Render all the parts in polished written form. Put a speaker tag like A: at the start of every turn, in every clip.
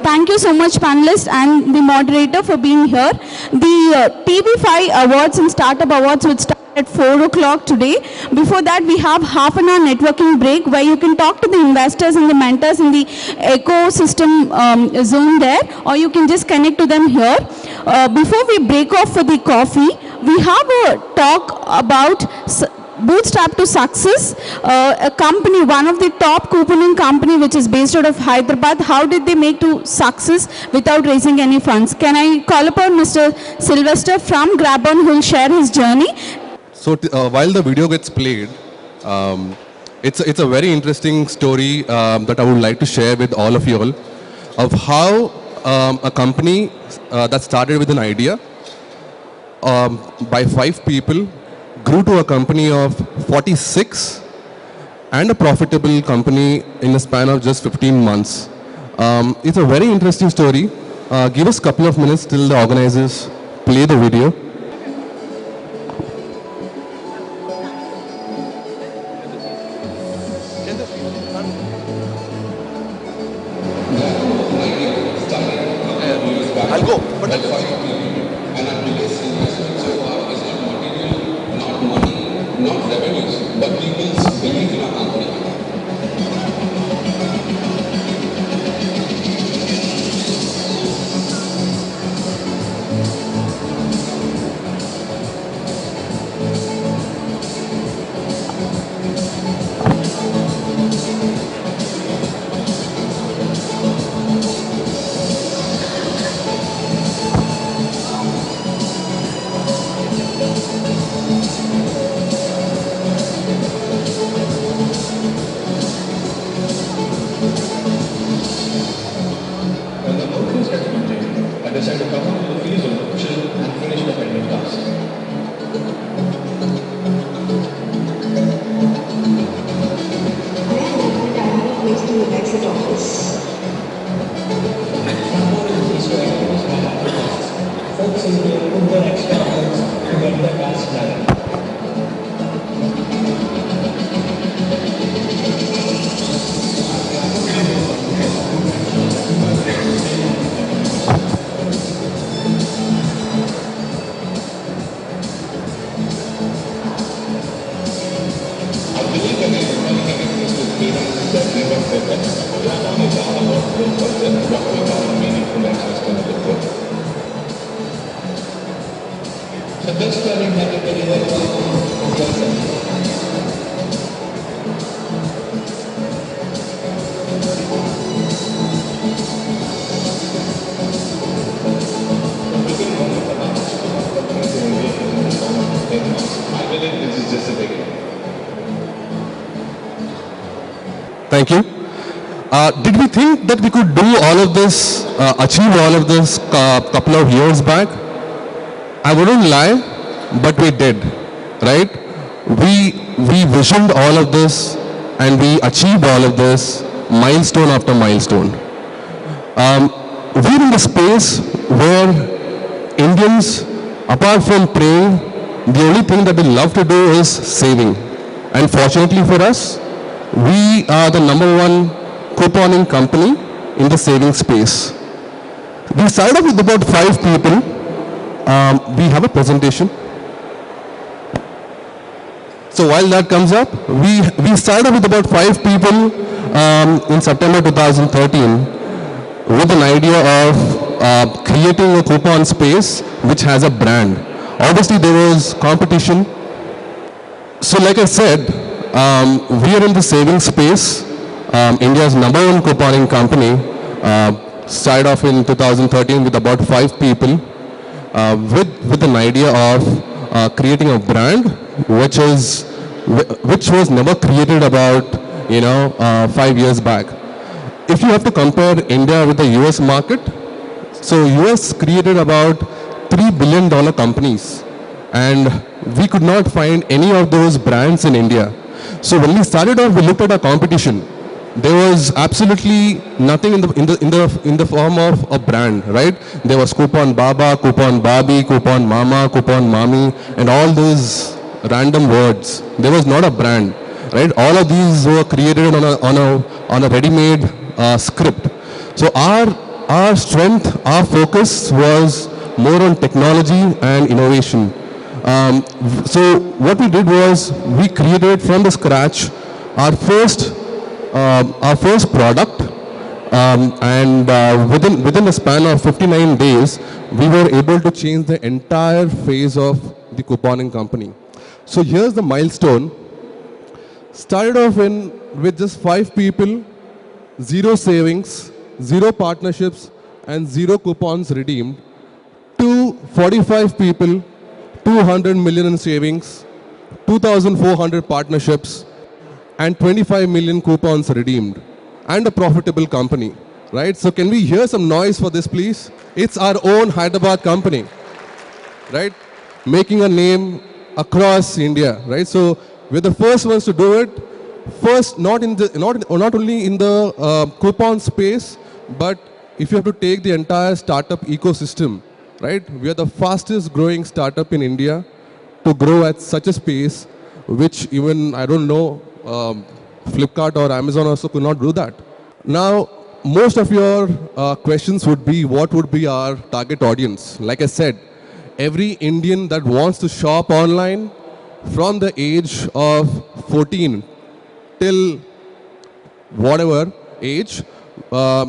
A: Thank you so much, panelists and the moderator, for being here. The TV5 Awards and Startup Awards would start at 4 o'clock today. Before that, we have half an hour networking break where you can talk to the investors and the mentors in the ecosystem zone there, or you can just connect to them here. Before we break off for the coffee, we have a talk about Bootstrap to Success, a company, one of the top couponing company which is based out of Hyderabad. How did they make to success without raising any funds? Can I call upon Mr. Sylvester from Grabon who will share his journey?
B: So while the video gets played, it's a very interesting story that I would like to share with all of you all of how a company that started with an idea by 5 people grew to a company of 46 and a profitable company in a span of just 15 months. It's a very interesting story. Give us a couple of minutes till the organizers play the video.
C: I'll go. But not revenues, but people's belief in our company.
B: Thank you. Did we think that we could do all of this, achieve all of this couple of years back? I wouldn't lie, but we did, right? We visioned all of this and we achieved all of this milestone after milestone. We're in the space where Indians, apart from praying, the only thing that we love to do is saving. And fortunately for us, we are the #1 couponing company in the saving space. We started off with about 5 people. We have a presentation. So while that comes up, we started with about 5 people in September 2013 with an idea of creating a coupon space which has a brand. Obviously there was competition. So like I said, we are in the savings space. India's #1 couponing company started off in 2013 with about 5 people with an idea of creating a brand which was never created about 5 years back. If you have to compare India with the US market, so US created about $3 billion companies, and we could not find any of those brands in India. So when we started off, we looked at our competition. There was absolutely nothing in the form of a brand, right? There was Coupon Baba, Coupon Babi, Coupon Mama, Coupon Mami, and all those random words. There was not a brand, right? All of these were created on a ready-made script. So our our strength, our focus was more on technology and innovation. So what we did was we created from the scratch our first product, and within a span of 59 days, we were able to change the entire phase of the couponing company. So here's the milestone. Started off with just 5 people, 0 savings, 0 partnerships, and 0 coupons redeemed, to 45 people, 200 million in savings, 2,400 partnerships, and 25 million coupons redeemed, and a profitable company, right? So can we hear some noise for this, please? It's our own Hyderabad company, right? Making a name across India, right? So we're the first ones to do it. First, not only in the coupon space, but if you have to take the entire startup ecosystem, right? We are the fastest growing startup in India to grow at such a space, which even, I don't know, Flipkart or Amazon also could not do that. Now, most of your questions would be, what would be our target audience? Like I said, every Indian that wants to shop online from the age of 14 till whatever age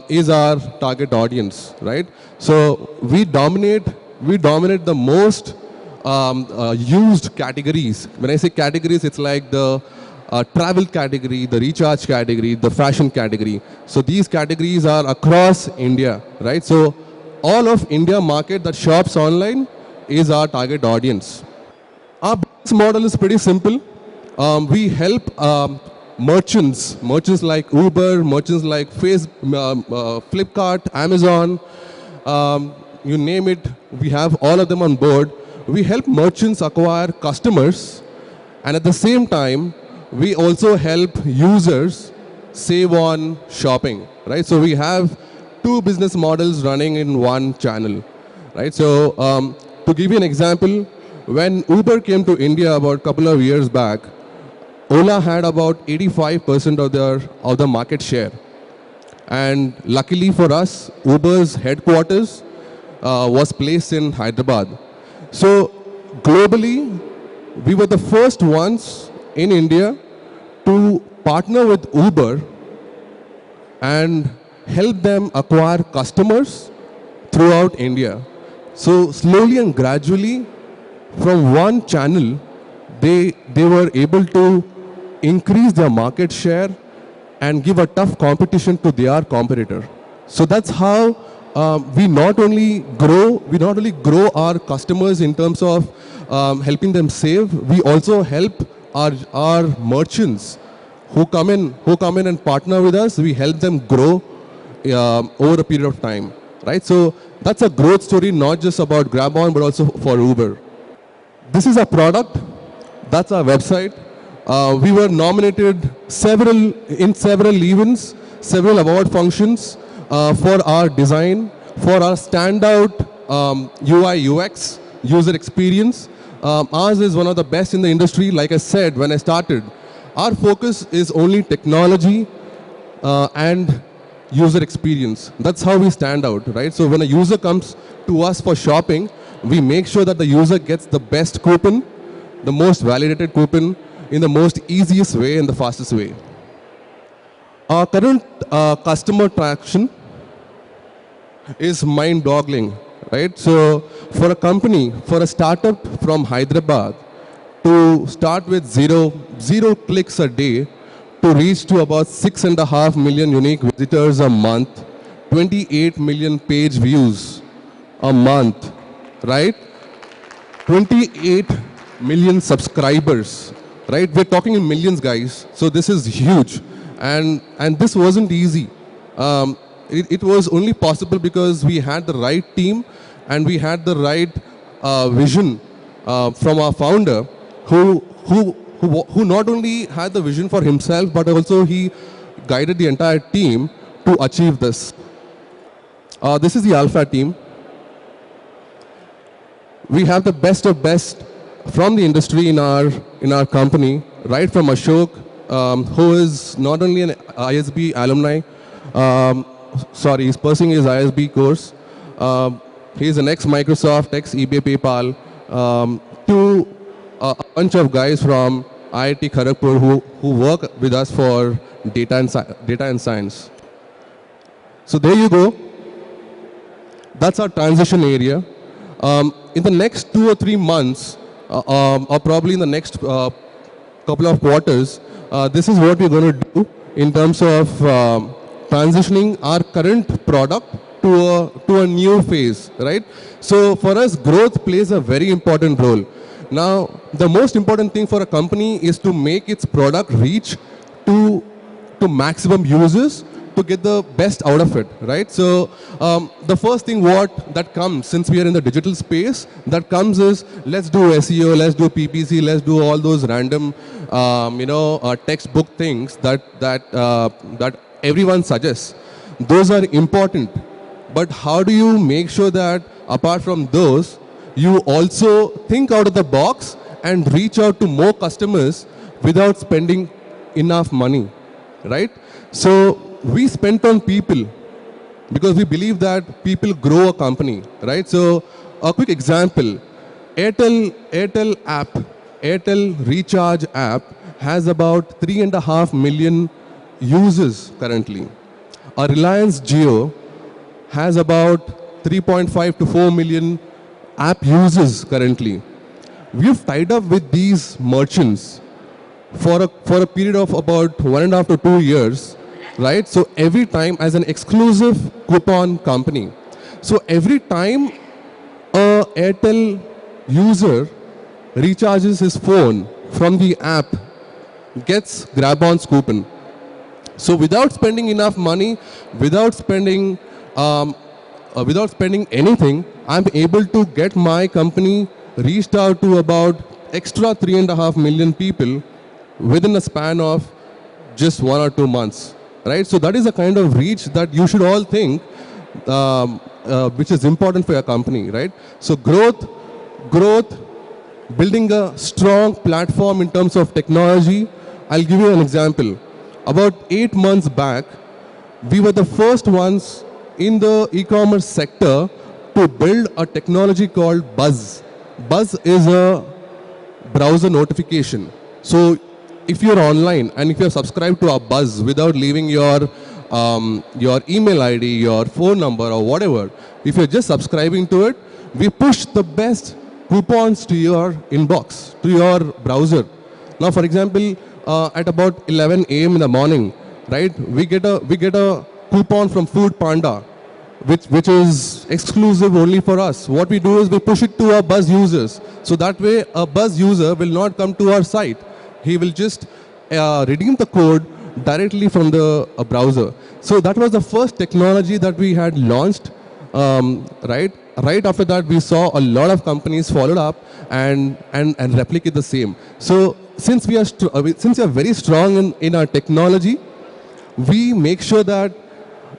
B: is our target audience, right? So we dominate the most used categories. When I say categories, it's like the travel category, the recharge category, the fashion category. So these categories are across India, right? So all of India market that shops online is our target audience. Our business model is pretty simple. We help merchants like Uber, merchants like Flipkart, Amazon, you name it, we have all of them on board. We help merchants acquire customers, and at the same time, we also help users save on shopping, right? So we have 2 business models running in one channel, right? So to give you an example, when Uber came to India about a couple of years back, Ola had about 85% of the market share. And luckily for us, Uber's headquarters was placed in Hyderabad. So globally, we were the first ones in India to partner with Uber and help them acquire customers throughout India. So slowly and gradually, from one channel, they were able to increase their market share and give a tough competition to their competitor. So that's how we not only grow our customers in terms of helping them save, we also help our merchants who come in and partner with us. We help them grow over a period of time, right? So that's a growth story, not just about Grab-on, but also for Uber. This is our product. That's our website. We were nominated in several events, several award functions for our design, for our standout UI UX user experience. Ours is one of the best in the industry. Like I said when I started, our focus is only technology and user experience. That's how we stand out, right? So when a user comes to us for shopping, we make sure that the user gets the best coupon, the most validated coupon, in the most easiest way and the fastest way. Our current customer traction is mind-boggling, right? So for a company, for a startup from Hyderabad to start with zero clicks a day to reach to about 6.5 million unique visitors a month, 28 million page views a month, right? 28 million subscribers, right? We're talking in millions, guys. So this is huge. And this wasn't easy. It was only possible because we had the right team and we had the right vision from our founder who not only had the vision for himself, but also he guided the entire team to achieve this. This is the Alpha team. We have the best of best from the industry in our company, right from Ashok, who is not only an ISB alumni, sorry, he's pursuing his ISB course. He's an ex-Microsoft, ex-eBay, PayPal, to a bunch of guys from IIT Kharagpur who work with us for data and science. So there you go. That's our transition area. In the next 2 or 3 months, or probably in the next couple of quarters, this is what we're going to do in terms of transitioning our current product to a new phase, right? So for us, growth plays a very important role. Now, the most important thing for a company is to make its product reach to maximum users to get the best out of it, right? So the first thing that comes, since we are in the digital space, that comes is let's do SEO, let's do PPC, let's do all those random, textbook things that everyone suggests. Those are important, but how do you make sure that apart from those, you also think out of the box and reach out to more customers without spending enough money, right? So we spent on people because we believe that people grow a company, right? So a quick example, Airtel Recharge app has about 3.5 million users currently. A Reliance Jio has about 3.5 to 4 million app users currently. We've tied up with these merchants for a period of about 1.5 to 2 years, right? So every time as an exclusive coupon company. So every time a Airtel user recharges his phone from the app, gets grab-on's coupon. So without spending enough money, without spending anything, I'm able to get my company reached out to about extra 3.5 million people within a span of just 1 or 2 months, right? So that is a kind of reach that you should all think, which is important for your company, right? So growth, building a strong platform in terms of technology. I'll give you an example. About 8 months back, we were the first ones in the e-commerce sector to build a technology called Buzz. Buzz is a browser notification. So if you're online and if you're subscribed to our Buzz without leaving your email ID, your phone number or whatever, if you're just subscribing to it, we push the best coupons to your inbox, to your browser. Now, for example, at about 11 a.m. in the morning, right, we get a coupon from Food Panda, which is exclusive only for us. What we do is we push it to our Buzz users. So that way, a Buzz user will not come to our site. He will just redeem the code directly from the browser. So that was the first technology that we had launched, right? Right after that, we saw a lot of companies followed up and replicate the same. So since we are very strong in our technology, we make sure that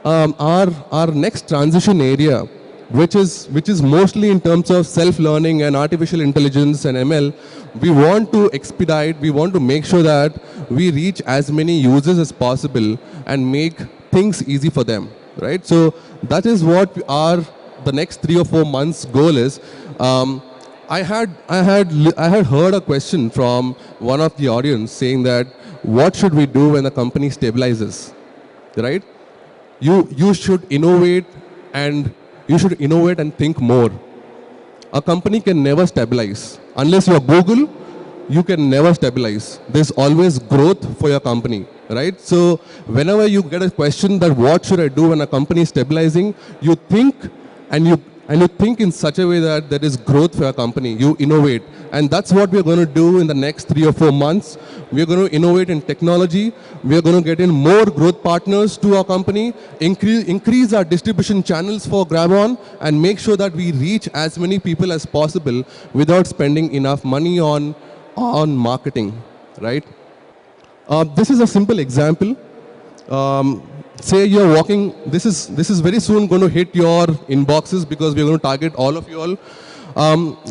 B: our next transition area, which is mostly in terms of self-learning and artificial intelligence and ML, we want to expedite, we want to make sure that we reach as many users as possible and make things easy for them, right? So that is what the next 3 or 4 months goal is. I had heard a question from one of the audience saying that what should we do when the company stabilizes, right? You should innovate and think more. A company can never stabilize. Unless you're Google, you can never stabilize. There's always growth for your company, right? So whenever you get a question that what should I do when a company is stabilizing, you think and you think in such a way that there is growth for your company. You innovate. And that's what we're going to do in the next 3 or 4 months. We're going to innovate in technology. We're going to get in more growth partners to our company, increase our distribution channels for Grab-on, and make sure that we reach as many people as possible without spending enough money on marketing, right? This is a simple example. Say you're walking, this is very soon going to hit your inboxes because we're going to target all of you all.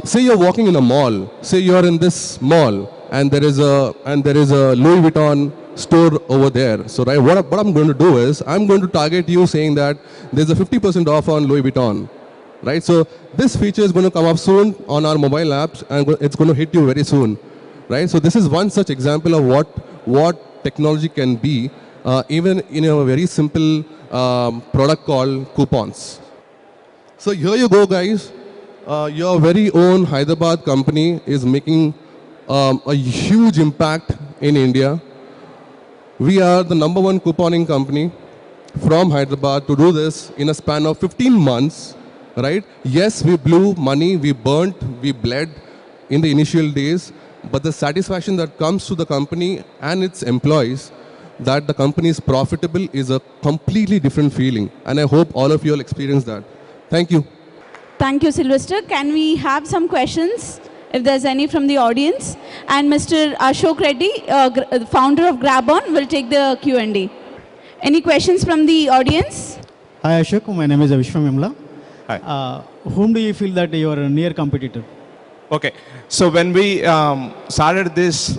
B: Say you're walking in a mall. Say you're in this mall and there is a Louis Vuitton store over there. So right, what I'm going to do is I'm going to target you saying that there's a 50% off on Louis Vuitton. Right, so this feature is going to come up soon on our mobile apps, and it's going to hit you very soon. Right, so this is one such example of what technology can be, even in a very simple product called coupons. So here you go, guys. Your very own Hyderabad company is making a huge impact in India. We are the #1 couponing company from Hyderabad to do this in a span of 15 months. Right? Yes, we blew money, we burnt, we bled in the initial days, but the satisfaction that comes to the company and its employees that the company is profitable is a completely different feeling. And I hope all of you will experience that. Thank you.
A: Thank you, Sylvester. Can we have some questions, if there's any from the audience? And Mr. Ashok Reddy, founder of GrabOn, will take the Q&A. Any questions from the audience?
D: Hi Ashok, my name is Vishwam Yamla.
E: Hi.
D: Whom do you feel that you are a near competitor?
E: Okay, so when we started this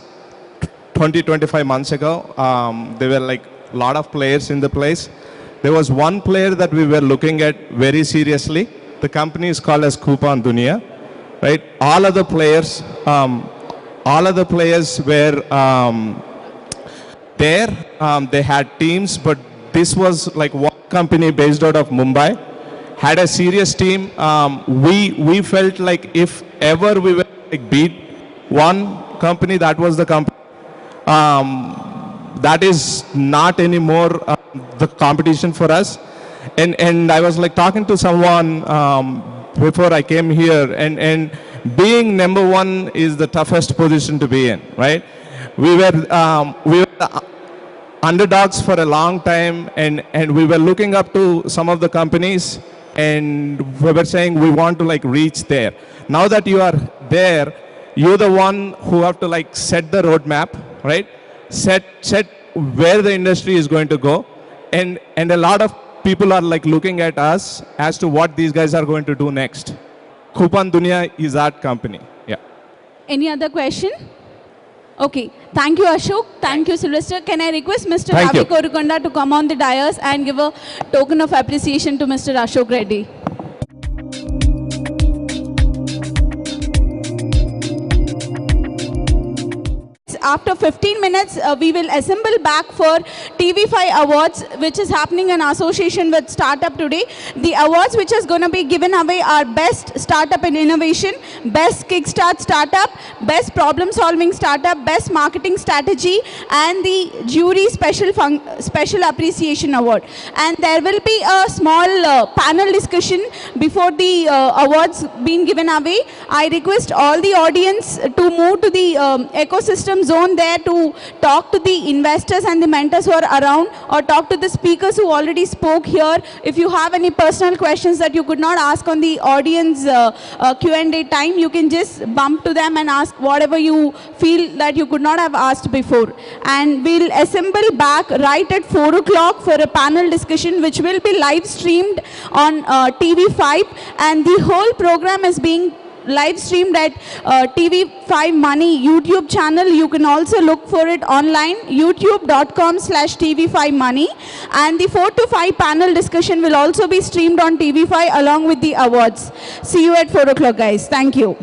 E: 25 months ago, there were like a lot of players in the place. There was one player that we were looking at very seriously. The company is called as Coupon Dunia, right? All other players were there. They had teams, but this was like one company based out of Mumbai. Had a serious team. We felt like if ever we were like beat one company, that was the company. That is not anymore the competition for us. And I was like talking to someone before I came here, and being #1 is the toughest position to be in, right? We were the underdogs for a long time, and we were looking up to some of the companies, and we were saying we want to like reach there. Now that you are there, you're the one who have to like set the roadmap, right? Set where the industry is going to go, and a lot of people are like looking at us as to what these guys are going to do next. Coupon Dunia is that company. Yeah.
A: Any other question? Okay. Thank you, Ashok. Thank you, Sylvester. Can I request Mr.
E: Thank
A: Ravi
E: you.
A: Korukonda to come on the dais and give a token of appreciation to Mr. Ashok Reddy? After 15 minutes, we will assemble back for TV5 Awards, which is happening in association with Startup today. The awards which is going to be given away are Best Startup in Innovation, Best Kickstart Startup, Best Problem Solving Startup, Best Marketing Strategy, and the Jury Special Appreciation Award. And there will be a small panel discussion before the awards being given away. I request all the audience to move to the ecosystem zone there to talk to the investors and the mentors who are around, or talk to the speakers who already spoke here. If you have any personal questions that you could not ask on the audience Q&A time, you can just bump to them and ask whatever you feel that you could not have asked before. And we'll assemble back right at 4 o'clock for a panel discussion which will be live streamed on TV5, and the whole program is being live streamed at TV5 Money YouTube channel. You can also look for it online, youtube.com/TV5 Money. And the 4 to 5 panel discussion will also be streamed on TV5 along with the awards. See you at 4 o'clock, guys. Thank you.